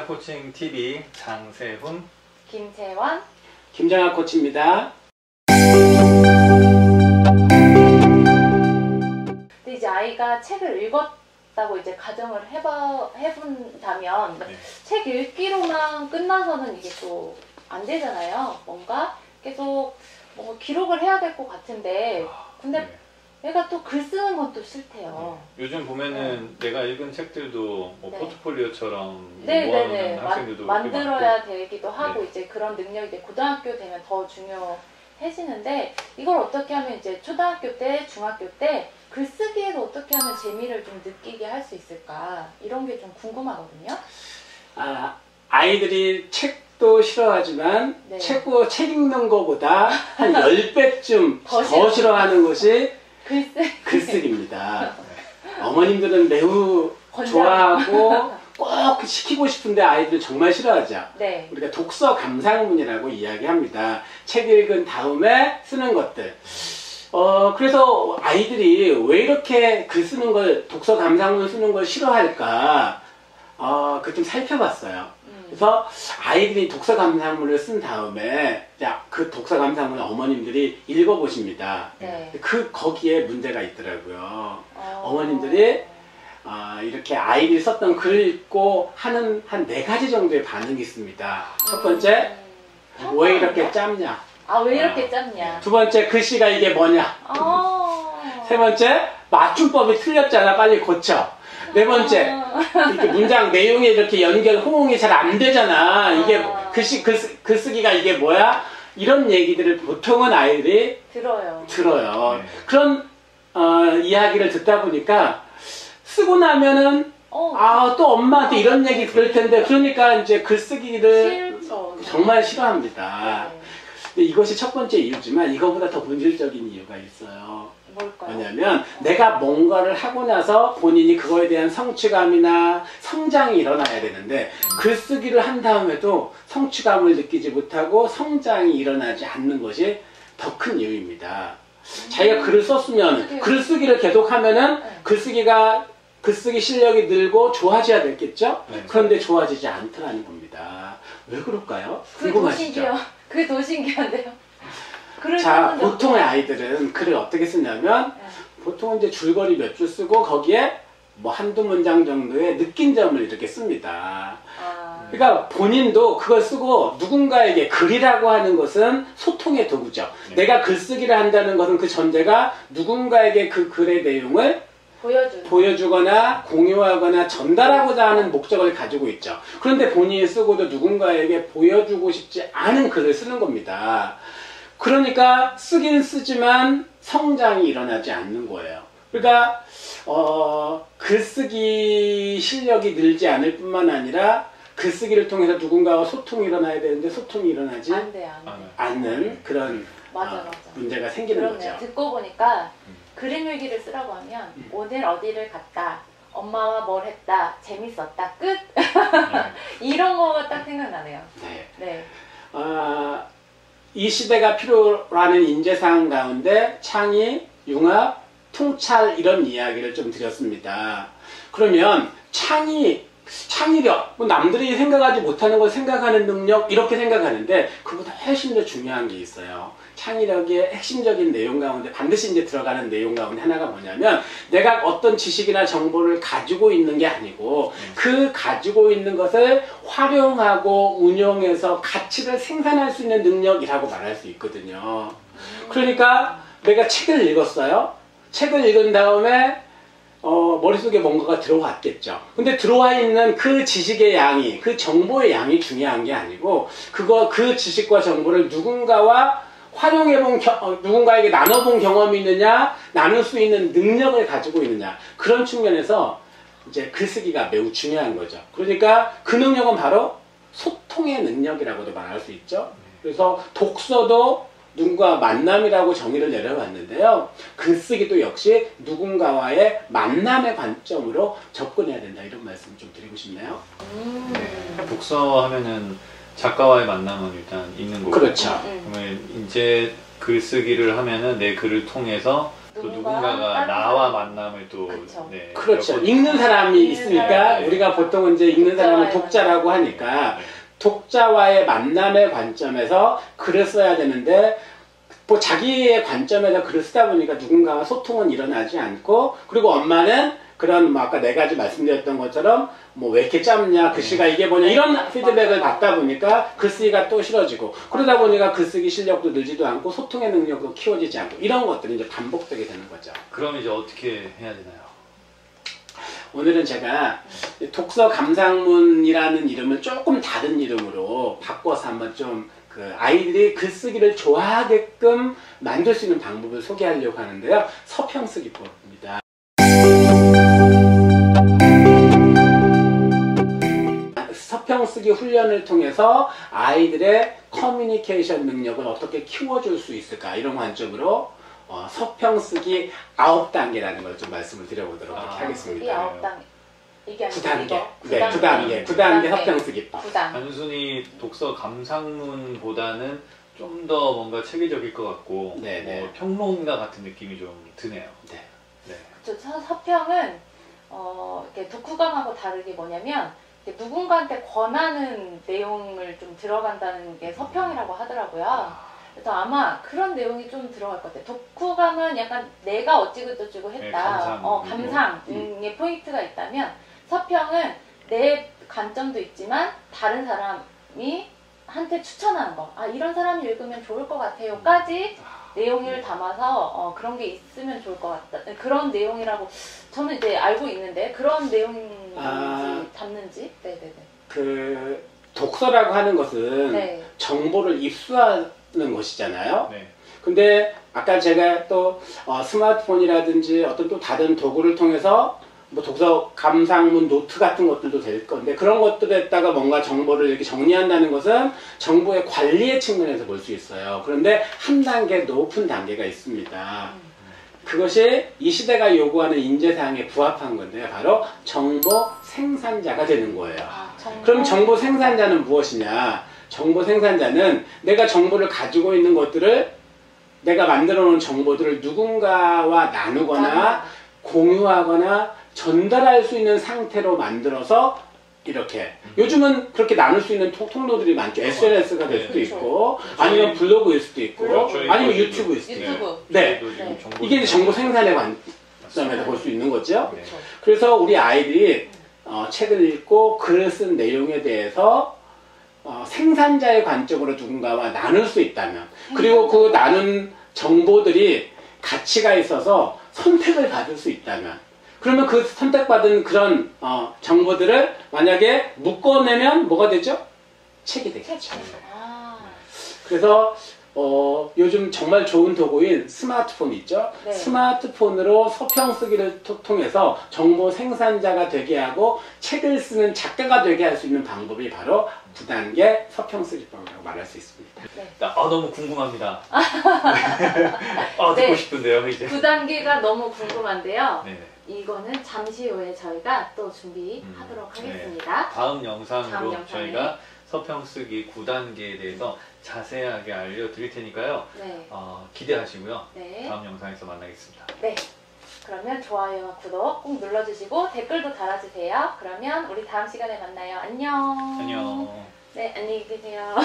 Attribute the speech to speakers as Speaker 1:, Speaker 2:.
Speaker 1: 김장학 코칭 TV 장세훈,
Speaker 2: 김채원,
Speaker 3: 김장학 코치입니다.
Speaker 2: 근데 이제 아이가 책을 읽었다고 이제 가정을 해본다면
Speaker 1: 네.
Speaker 2: 책 읽기로만 끝나서는 이게 또 안 되잖아요. 뭔가 계속 뭔가 기록을 해야 될 것 같은데 근데
Speaker 1: 네.
Speaker 2: 얘가 또 글 쓰는 건 또 싫대요.
Speaker 1: 요즘 보면은 내가 읽은 책들도 뭐
Speaker 2: 네.
Speaker 1: 포트폴리오처럼
Speaker 2: 네네네.
Speaker 1: 모아놓는 학생들도
Speaker 2: 만들어야 되기도 하고
Speaker 1: 네.
Speaker 2: 이제 그런 능력이 이제 고등학교 되면 더 중요해지는데 이걸 어떻게 하면 이제 초등학교 때, 중학교 때 글쓰기에도 어떻게 하면 재미를 좀 느끼게 할 수 있을까 이런 게 좀 궁금하거든요.
Speaker 3: 아이들이 책도 싫어하지만
Speaker 2: 네.
Speaker 3: 책 읽는 거보다 한 10배쯤 더 싫어하는 것이 글쓰기입니다. 어머님들은 매우 좋아하고 꼭 시키고 싶은데 아이들 정말 싫어하죠.
Speaker 2: 네.
Speaker 3: 우리가 독서 감상문이라고 이야기합니다. 책 읽은 다음에 쓰는 것들. 그래서 아이들이 왜 이렇게 글 쓰는 걸, 독서 감상문 쓰는 걸 싫어할까? 그걸 좀 살펴봤어요. 그래서 아이들이 독서 감상문을 쓴 다음에 그 독서 감상문을 어머님들이 읽어보십니다.
Speaker 2: 네.
Speaker 3: 거기에 문제가 있더라고요. 어머님들이 이렇게 아이들이 썼던 글을 읽고 하는 한 4가지 정도의 반응이 있습니다. 첫 번째, 왜 이렇게 짧냐?
Speaker 2: 왜 이렇게 짧냐?
Speaker 3: 두 번째, 글씨가 이게 뭐냐? 세 번째, 맞춤법이 틀렸잖아, 빨리 고쳐. 네 번째, 이렇게 문장 내용이 이렇게 호응이 잘 안 되잖아. 이게 글쓰기가 이게 뭐야? 이런 얘기들을 보통은 아이들이 들어요.
Speaker 1: 네.
Speaker 3: 그런 이야기를 듣다 보니까 쓰고 나면은 또 엄마한테 이런 얘기 들을 텐데 그러니까 이제 글쓰기를 정말 싫어합니다.
Speaker 2: 네.
Speaker 3: 근데 이것이 첫 번째 이유지만 이거보다 더 본질적인 이유가 있어요.
Speaker 2: 뭘까요?
Speaker 3: 왜냐면 내가 뭔가를 하고 나서 본인이 그거에 대한 성취감이나 성장이 일어나야 되는데 글쓰기를 한 다음에도 성취감을 느끼지 못하고 성장이 일어나지 않는 것이 더 큰 이유입니다. 자기가 글을 썼으면 글쓰기를 계속하면은 글쓰기 실력이 늘고 좋아져야 됐겠죠?
Speaker 1: 네.
Speaker 3: 그런데 좋아지지 않더라는 겁니다. 왜 그럴까요? 궁금하시죠?
Speaker 2: 그게 더 신기한데요.
Speaker 3: 자, 보통의 아이들은 글을 어떻게 쓰냐면 보통은 이제 줄거리 몇 줄 쓰고 거기에 뭐 한두 문장 정도의 느낀 점을 이렇게 씁니다. 그러니까 본인도 그걸 쓰고 누군가에게 글이라고 하는 것은 소통의 도구죠.
Speaker 1: 네.
Speaker 3: 내가 글쓰기를 한다는 것은 그 전제가 누군가에게 그 글의 내용을 보여주거나 공유하거나 전달하고자 하는 목적을 가지고 있죠. 그런데 본인이 쓰고도 누군가에게 보여주고 싶지 않은 글을 쓰는 겁니다. 그러니까 쓰긴 쓰지만 성장이 일어나지 않는 거예요. 그러니까 글쓰기 실력이 늘지 않을 뿐만 아니라 글쓰기를 통해서 누군가와 소통이 일어나야 되는데 소통이 일어나지 않는 그런 문제가 생기는 거죠.
Speaker 2: 듣고 보니까 그림 일기를 쓰라고 하면 오늘 어디를 갔다, 엄마와 뭘 했다, 재밌었다, 끝! 이런 거가 딱 생각나네요.
Speaker 3: 네. 이 시대가 필요라는 인재상 가운데 창의, 융합, 통찰 이런 이야기를 좀 드렸습니다. 그러면 창의력, 남들이 생각하지 못하는 걸 생각하는 능력 이렇게 생각하는데 그보다 훨씬 더 중요한 게 있어요. 창의력의 핵심적인 내용 가운데 반드시 이제 들어가는 내용 가운데 하나가 뭐냐면 내가 어떤 지식이나 정보를 가지고 있는 게 아니고 그 가지고 있는 것을 활용하고 운용해서 가치를 생산할 수 있는 능력이라고 말할 수 있거든요. 그러니까 내가 책을 읽었어요. 책을 읽은 다음에 머릿속에 뭔가가 들어왔겠죠. 근데 들어와 있는 그 지식의 양이, 그 정보의 양이 중요한 게 아니고 그 지식과 정보를 누군가에게 나눠본 경험이 있느냐, 나눌 수 있는 능력을 가지고 있느냐, 그런 측면에서 이제 글쓰기가 매우 중요한 거죠. 그러니까 그 능력은 바로 소통의 능력이라고도 말할 수 있죠. 그래서 독서도 누군가 만남이라고 정의를 내려봤는데요. 글쓰기도 역시 누군가와의 만남의 관점으로 접근해야 된다, 이런 말씀 좀 드리고 싶네요.
Speaker 1: 독서 하면은 작가와의 만남은 일단 있는 거고.
Speaker 3: 그렇죠.
Speaker 1: 그러면 이제 글쓰기를 하면은 내 글을 통해서 또 누군가가 나와 만남을 또
Speaker 2: 그쵸.
Speaker 1: 네,
Speaker 3: 그렇죠.
Speaker 1: 몇 번-
Speaker 3: 읽는 사람이
Speaker 2: 읽는
Speaker 3: 있으니까
Speaker 1: 사람이,
Speaker 3: 우리가 보통은 이제 읽는 사람을
Speaker 2: 독자와의
Speaker 3: 독자라고 하니까
Speaker 1: 네.
Speaker 3: 독자와의 만남의 관점에서 글을 써야 되는데 뭐 자기의 관점에서 글을 쓰다 보니까 누군가와 소통은 일어나지 않고 그리고 엄마는 그런 뭐 아까 네 가지 말씀드렸던 것처럼 뭐 왜 이렇게 짧냐 글씨가 이게 뭐냐 이런 피드백을 받다 보니까 글쓰기가 또 싫어지고 그러다 보니까 글쓰기 실력도 늘지도 않고 소통의 능력도 키워지지 않고 이런 것들이 이제 반복되게 되는 거죠.
Speaker 1: 그럼 이제 어떻게 해야 되나요?
Speaker 3: 오늘은 제가 독서 감상문이라는 이름을 조금 다른 이름으로 바꿔서 한번 좀 그 아이들이 글쓰기를 좋아하게끔 만들 수 있는 방법을 소개하려고 하는데요. 서평쓰기법입니다. 서평쓰기 훈련을 통해서 아이들의 커뮤니케이션 능력을 어떻게 키워줄 수 있을까 이런 관점으로 서평쓰기 9단계라는 걸 좀 말씀을 드려보도록 하겠습니다.
Speaker 2: 9단계. 이게 아니고
Speaker 3: 9단계.
Speaker 2: 이거.
Speaker 3: 네, 9단계 서평쓰기법.
Speaker 2: 9단.
Speaker 1: 단순히 독서 감상문보다는 좀 더 뭔가 체계적일 것 같고
Speaker 3: 네네.
Speaker 1: 뭐 평론가 같은 느낌이 좀 드네요.
Speaker 3: 네.
Speaker 1: 네.
Speaker 2: 서평은 이렇게 독후감하고 다르게 뭐냐면 이렇게 누군가한테 권하는 내용을 좀 들어간다는 게 서평이라고 하더라고요. 그래서 아마 그런 내용이 좀 들어갈 것 같아요. 독후감은 약간 내가 어찌고저찌고 했다.
Speaker 1: 네, 감상.
Speaker 2: 감상의 포인트가 있다면 서평은 내 관점도 있지만 다른 사람이 한테 추천하는 거. 아, 이런 사람이 읽으면 좋을 것 같아요.까지 내용을 담아서 그런 게 있으면 좋을 것 같다. 그런 내용이라고 저는 이제 알고 있는데 그런 내용인지 담는지. 네네네.
Speaker 3: 그 독서라고 하는 것은
Speaker 2: 네.
Speaker 3: 정보를 입수하는 것이잖아요.
Speaker 1: 네.
Speaker 3: 근데 아까 제가 또 스마트폰이라든지 어떤 또 다른 도구를 통해서 뭐 독서 감상문 노트 같은 것들도 될 건데 그런 것들에다가 뭔가 정보를 이렇게 정리한다는 것은 정보의 관리의 측면에서 볼 수 있어요. 그런데 한 단계 높은 단계가 있습니다. 그것이 이 시대가 요구하는 인재사항에 부합한 건데 바로 정보 생산자가 되는 거예요. 그럼 정보 생산자는 무엇이냐? 정보 생산자는 내가 정보를 가지고 있는 것들을 내가 만들어 놓은 정보들을 누군가와 나누거나 공유하거나 전달할 수 있는 상태로 만들어서 이렇게 요즘은 그렇게 나눌 수 있는 통로들이 많죠. SNS가 될 수도 있고 아니면 블로그일 수도 있고 아니면 유튜브일 수도 있고 네. 이게 이제 정보 생산의 관점에서 볼 수 있는 거죠. 그래서 우리 아이들이 책을 읽고 글을 쓴 내용에 대해서 생산자의 관점으로 누군가와 나눌 수 있다면 그리고 그 나눈 정보들이 가치가 있어서 선택을 받을 수 있다면 그러면 그 선택받은 그런 정보들을 만약에 묶어내면 뭐가 되죠? 책이 되겠죠. 그래서 요즘 정말 좋은 도구인 스마트폰 있죠?
Speaker 2: 네.
Speaker 3: 스마트폰으로 서평쓰기를 통해서 정보 생산자가 되게 하고 책을 쓰는 작가가 되게 할 수 있는 방법이 바로 9단계 서평쓰기법이라고 말할 수 있습니다.
Speaker 2: 네.
Speaker 1: 너무 궁금합니다. 듣고
Speaker 2: 네.
Speaker 1: 싶은데요, 이제.
Speaker 2: 9단계가 너무 궁금한데요.
Speaker 1: 네.
Speaker 2: 이거는 잠시 후에 저희가 또 준비하도록 하겠습니다.
Speaker 1: 다음 영상으로
Speaker 2: 다음 영상에.
Speaker 1: 저희가 서평쓰기 9단계에 대해서 자세하게 알려드릴 테니까요.
Speaker 2: 네.
Speaker 1: 기대하시고요.
Speaker 2: 네.
Speaker 1: 다음 영상에서 만나겠습니다.
Speaker 2: 네. 그러면 좋아요와 구독 꼭 눌러주시고 댓글도 달아주세요. 그러면 우리 다음 시간에 만나요. 안녕.
Speaker 1: 안녕.
Speaker 2: 네, 안녕히 계세요.